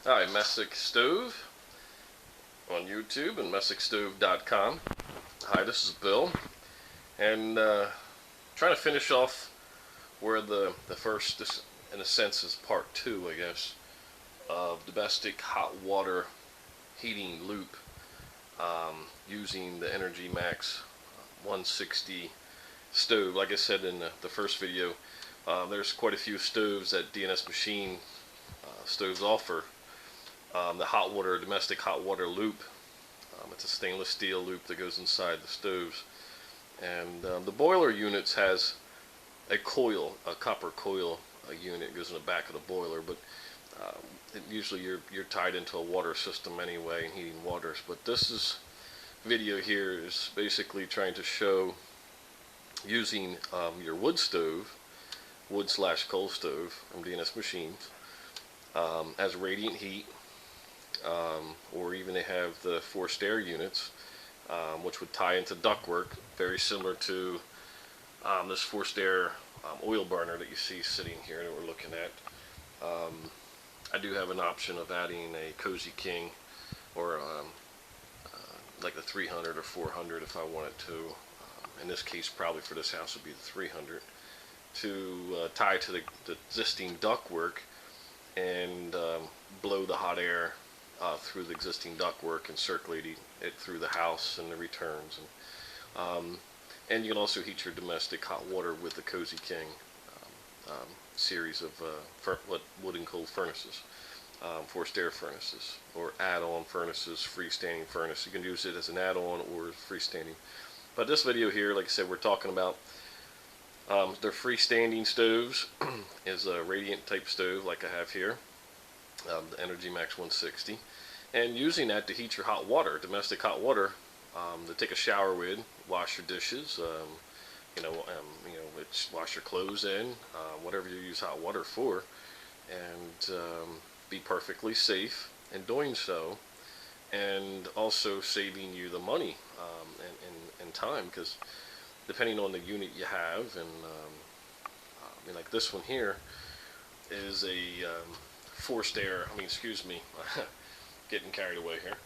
Hi, MessickStove on YouTube and MessickStove.com. Hi, this is Bill, and trying to finish off where the first, this, in a sense, is part two, I guess, of domestic hot water heating loop using the EnergyMax 160 stove. Like I said in the first video, there's quite a few stoves that DNS Machine stoves offer. The hot water, domestic hot water loop. It's a stainless steel loop that goes inside the stoves, and the boiler units has a coil, a copper coil unit goes in the back of the boiler, but usually you're tied into a water system anyway and heating waters. But this video here is basically trying to show using your wood stove, wood/coal stove from DNS Machines, as radiant heat. Or even they have the forced air units, which would tie into ductwork, very similar to this forced air oil burner that you see sitting here that we're looking at. I do have an option of adding a Cozy King, or like the 300 or 400 if I wanted to. In this case, probably for this house would be the 300, to tie to the existing ductwork and blow the hot air through the existing ductwork and circulating it through the house and the returns. And you can also heat your domestic hot water with the Cozy King series of wood and coal furnaces, forced air furnaces, or add-on furnaces, freestanding furnace. You can use it as an add-on or freestanding. But this video here, like I said, we're talking about their freestanding stoves. Is a radiant type stove like I have here, the EnergyMax 160, and using that to heat your hot water, domestic hot water, to take a shower with, wash your dishes, wash your clothes in, whatever you use hot water for, and be perfectly safe in doing so, and also saving you the money and time, because depending on the unit you have, and like this one here is a forced air, getting carried away here.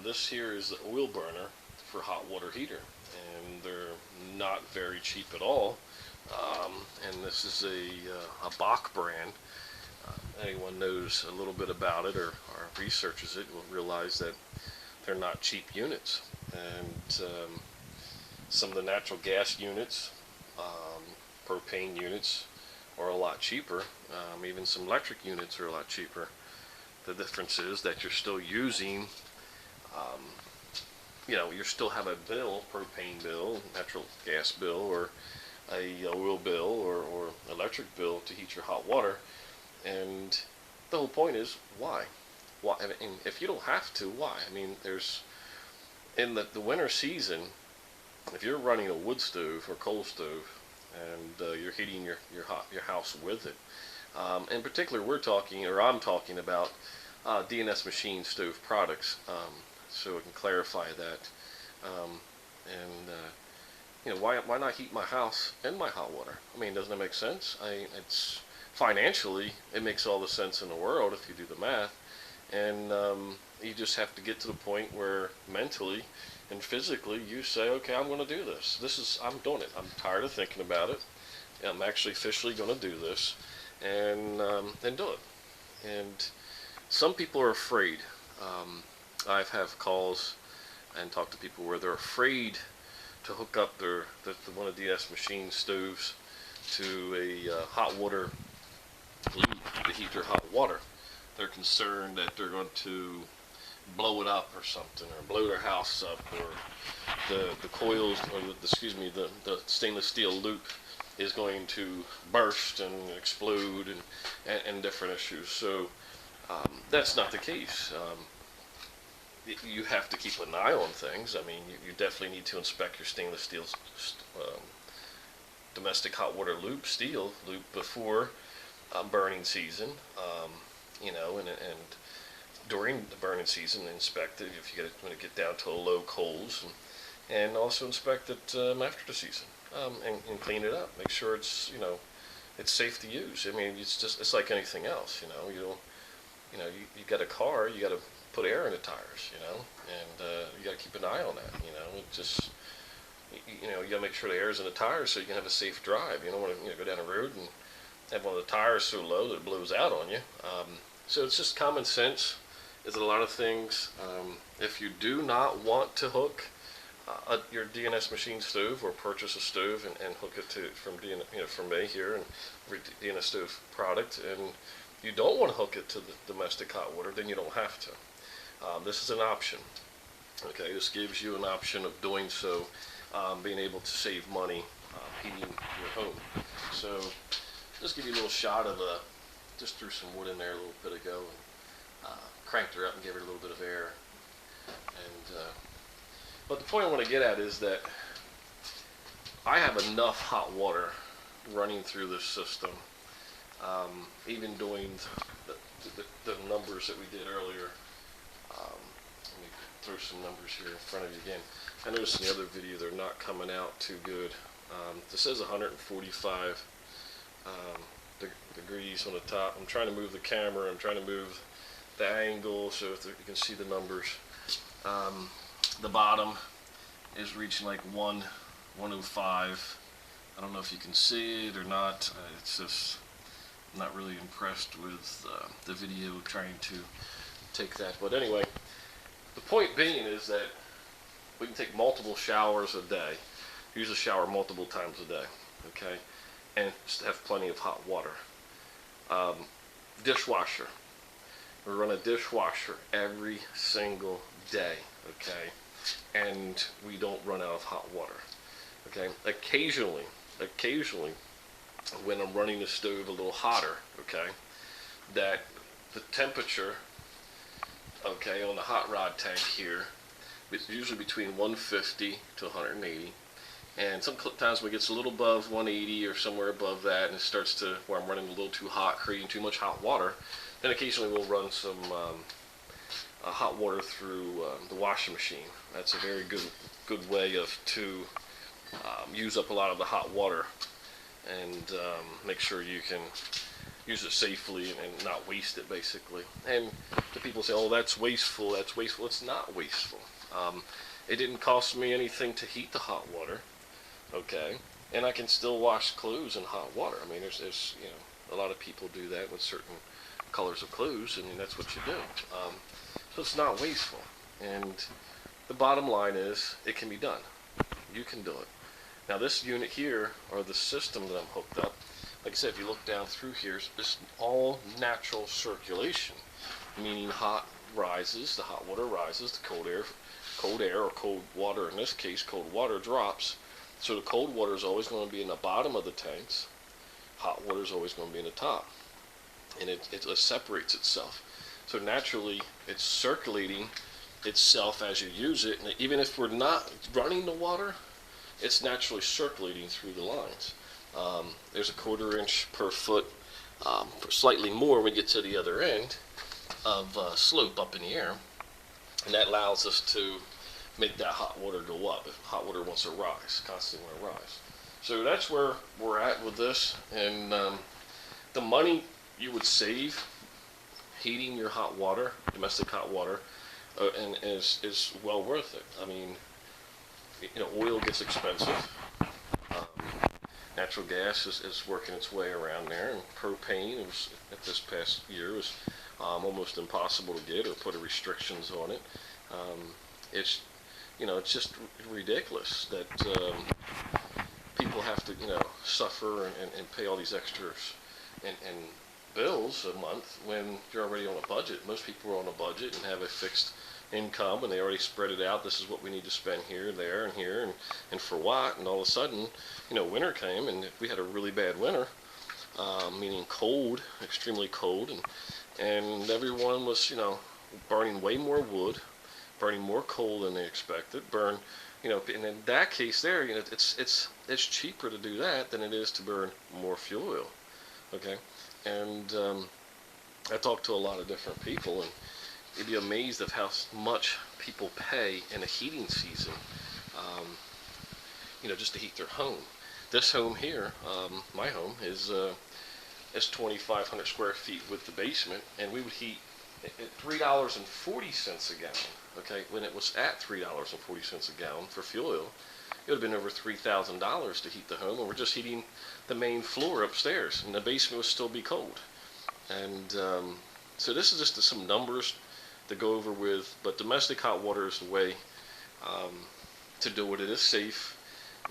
This here is the oil burner for hot water heater, and they're not very cheap at all. And this is a Bach brand. Anyone knows a little bit about it or researches it will realize that they're not cheap units. And some of the natural gas units, propane units, are a lot cheaper. Even some electric units are a lot cheaper. The difference is that you're still using, you still have a bill, propane bill, natural gas bill, or a oil bill, or electric bill to heat your hot water. And the whole point is, why? Why? I mean, if you don't have to, why? I mean, there's, in the winter season, if you're running a wood stove or coal stove, and you're heating your house with it. In particular, I'm talking about DNS Machine stove products, so I can clarify that. Why not heat my house and my hot water? I mean, doesn't it make sense? It's financially, it makes all the sense in the world if you do the math, and you just have to get to the point where mentally and physically you say, okay, I'm going to do this. I'm doing it. I'm tired of thinking about it. I'm actually officially going to do this, and do it. And some people are afraid. I've had calls and talked to people where they're afraid to hook up one of the DNS Machine stoves to a hot water loop to heat their hot water. They're concerned that they're going to blow it up or something, or blow their house up, or the coils, or the stainless steel loop is going to burst and explode, and different issues. So that's not the case. You have to keep an eye on things. I mean, you definitely need to inspect your stainless steel domestic hot water loop, steel loop, before burning season. And during the burning season, inspect it when it get down to low coals, and also inspect it after the season, and clean it up. Make sure it's safe to use. I mean, it's like anything else. you got a car, you got to put air in the tires, and you got to keep an eye on that. It just, you got to make sure the air's in the tires so you can have a safe drive. You don't want to go down the road and have one of the tires so low that it blows out on you. So it's just common sense. Is a lot of things. If you do not want to hook your DNS machine stove, or purchase a stove and hook it to from me here and DNS stove product, and you don't want to hook it to the domestic hot water, then you don't have to. This is an option. Okay, this gives you an option of doing so, being able to save money heating your home. So just give you a little shot of just threw some wood in there a little bit ago, and cranked her up and gave her a little bit of air. And but the point I want to get at is that I have enough hot water running through this system, even doing the numbers that we did earlier. Let me throw some numbers here in front of you again. I noticed in the other video they're not coming out too good. This says 145 degrees on the top. I'm trying to move the camera. I'm trying to move the angle so you can see the numbers. The bottom is reaching like 105. I don't know if you can see it or not. It's just, I'm not really impressed with the video trying to take that. But anyway, the point being is that we can take multiple showers a day. Use a shower multiple times a day, okay? And just have plenty of hot water. Dishwasher. We run a dishwasher every single day, okay? And we don't run out of hot water, okay? Occasionally, when I'm running the stove a little hotter, okay, that the temperature, okay, on the hot rod tank here, it's usually between 150 to 180. And sometimes when it gets a little above 180 or somewhere above that, and it starts to where I'm running a little too hot, creating too much hot water, then occasionally we'll run some hot water through the washing machine. That's a very good way to use up a lot of the hot water and make sure you can use it safely and not waste it, basically. And the people say, oh, that's wasteful, that's wasteful. It's not wasteful. It didn't cost me anything to heat the hot water, okay? And I can still wash clothes in hot water. I mean, there's a lot of people do that with certain colors of clothes, and that's what you do. So it's not wasteful. And the bottom line is, it can be done. You can do it. Now this unit here, or the system that I'm hooked up, like I said, if you look down through here, it's all natural circulation, meaning hot rises, the hot water rises, the cold air or cold water, in this case cold water, drops. So the cold water is always going to be in the bottom of the tanks, hot water is always going to be in the top, and it separates itself. So naturally it's circulating itself as you use it, and even if we're not running the water, it's naturally circulating through the lines. There's a 1/4 inch per foot, slightly more when you get to the other end of slope up in the air, and that allows us to make that hot water go up. If hot water wants to rise, constantly want to rise. So that's where we're at with this, and the money you would save heating your hot water, domestic hot water, and is well worth it. I mean, oil gets expensive. Natural gas is working its way around there, and propane at this past year was almost impossible to get, or put restrictions on it. It's just ridiculous that people have to suffer and pay all these extras and bills a month when you're already on a budget. Most people are on a budget and have a fixed income, and they already spread it out. This is what we need to spend here, there, and here, and for what. And all of a sudden, winter came, and we had a really bad winter, meaning cold, extremely cold, and everyone was burning way more wood, burning more coal than they expected. And in that case there, it's cheaper to do that than it is to burn more fuel oil. Okay, and I talked to a lot of different people, and you'd be amazed of how much people pay in a heating season, just to heat their home. This home here, my home, is 2,500 square feet with the basement, and we would heat at $3.40 a gallon. Okay, when it was at $3.40 a gallon for fuel oil, it would have been over $3,000 to heat the home, and we're just heating the main floor upstairs, and the basement would still be cold. And so this is just some numbers to go over with, but domestic hot water is the way to do it. It is safe.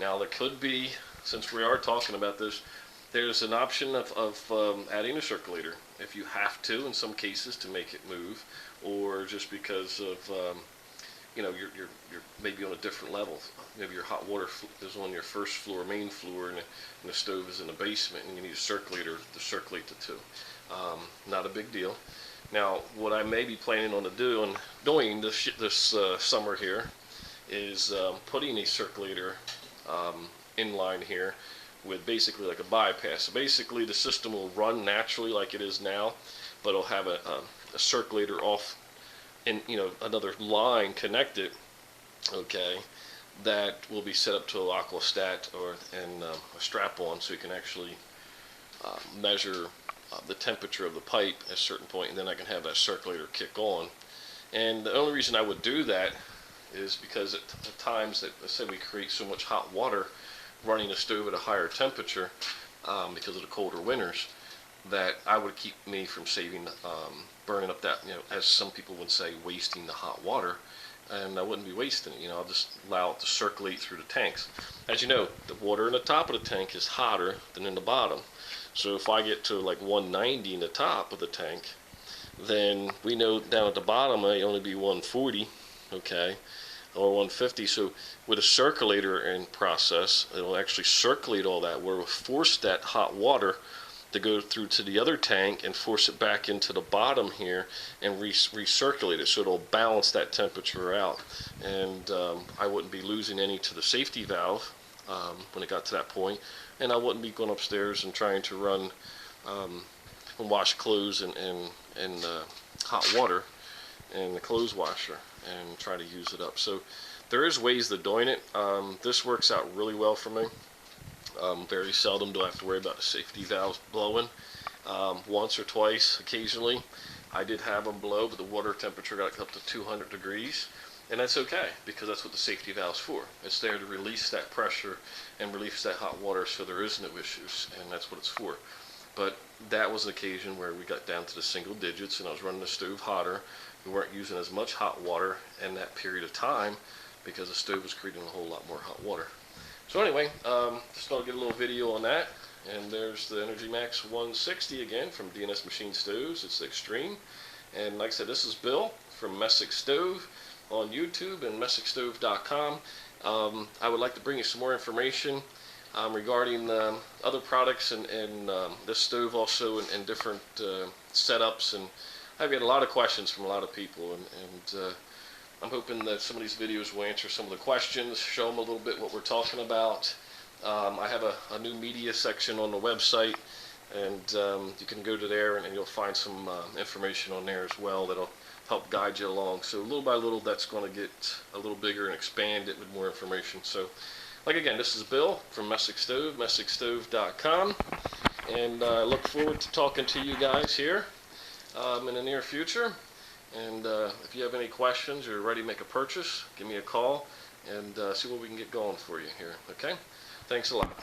Now there could be, since we are talking about this, there's an option of adding a circulator if you have to in some cases to make it move, or just because of you know, you're maybe on a different level. Maybe your hot water is on your first floor, main floor, and the stove is in the basement, and you need a circulator to circulate the two. Not a big deal. Now, what I may be planning on doing this summer here is putting a circulator in line here with basically like a bypass. So basically, the system will run naturally like it is now, but it'll have a circulator off, and another line connected, okay, that will be set up to a aquastat and a strap-on, so you can actually measure the temperature of the pipe at a certain point, and then I can have that circulator kick on. And the only reason I would do that is because at times that, let's say, we create so much hot water running the stove at a higher temperature because of the colder winters, that I would keep me from saving, burning up that, as some people would say, wasting the hot water. And I wouldn't be wasting it. I'll just allow it to circulate through the tanks. As you know, the water in the top of the tank is hotter than in the bottom. So if I get to like 190 in the top of the tank, then we know down at the bottom it may only be 140, okay, or 150. So with a circulator in process, it'll actually circulate all that, where it will force that hot water to go through to the other tank and force it back into the bottom here and recirculate it, so it'll balance that temperature out. And I wouldn't be losing any to the safety valve when it got to that point, and I wouldn't be going upstairs and trying to run and wash clothes in hot water and the clothes washer and try to use it up. So there is ways to doing it. This works out really well for me. Very seldom do I have to worry about the safety valves blowing. Once or twice, occasionally, I did have them blow, but the water temperature got up to 200 degrees, and that's okay, because that's what the safety valve's for. It's there to release that pressure and release that hot water so there is no issues, and that's what it's for. But that was an occasion where we got down to the single digits, and I was running the stove hotter. We weren't using as much hot water in that period of time because the stove was creating a whole lot more hot water. So anyway, just thought I'd get a little video on that. And there's the EnergyMax 160 again from D&S Machine Stoves. It's the Extreme. And like I said, this is Bill from MessickStove on YouTube and MessickStove.com. I would like to bring you some more information regarding other products and this stove also, and different setups. And I've got a lot of questions from a lot of people, and I'm hoping that some of these videos will answer some of the questions, show them a little bit what we're talking about. I have a new media section on the website, and you can go to there and you'll find some information on there as well that'll help guide you along. So little by little, that's going to get a little bigger and expand it with more information. So, like again, this is Bill from MessickStove, MessickStove.com, and I look forward to talking to you guys here in the near future. And if you have any questions or you're ready to make a purchase, give me a call and see what we can get going for you here. Okay? Thanks a lot.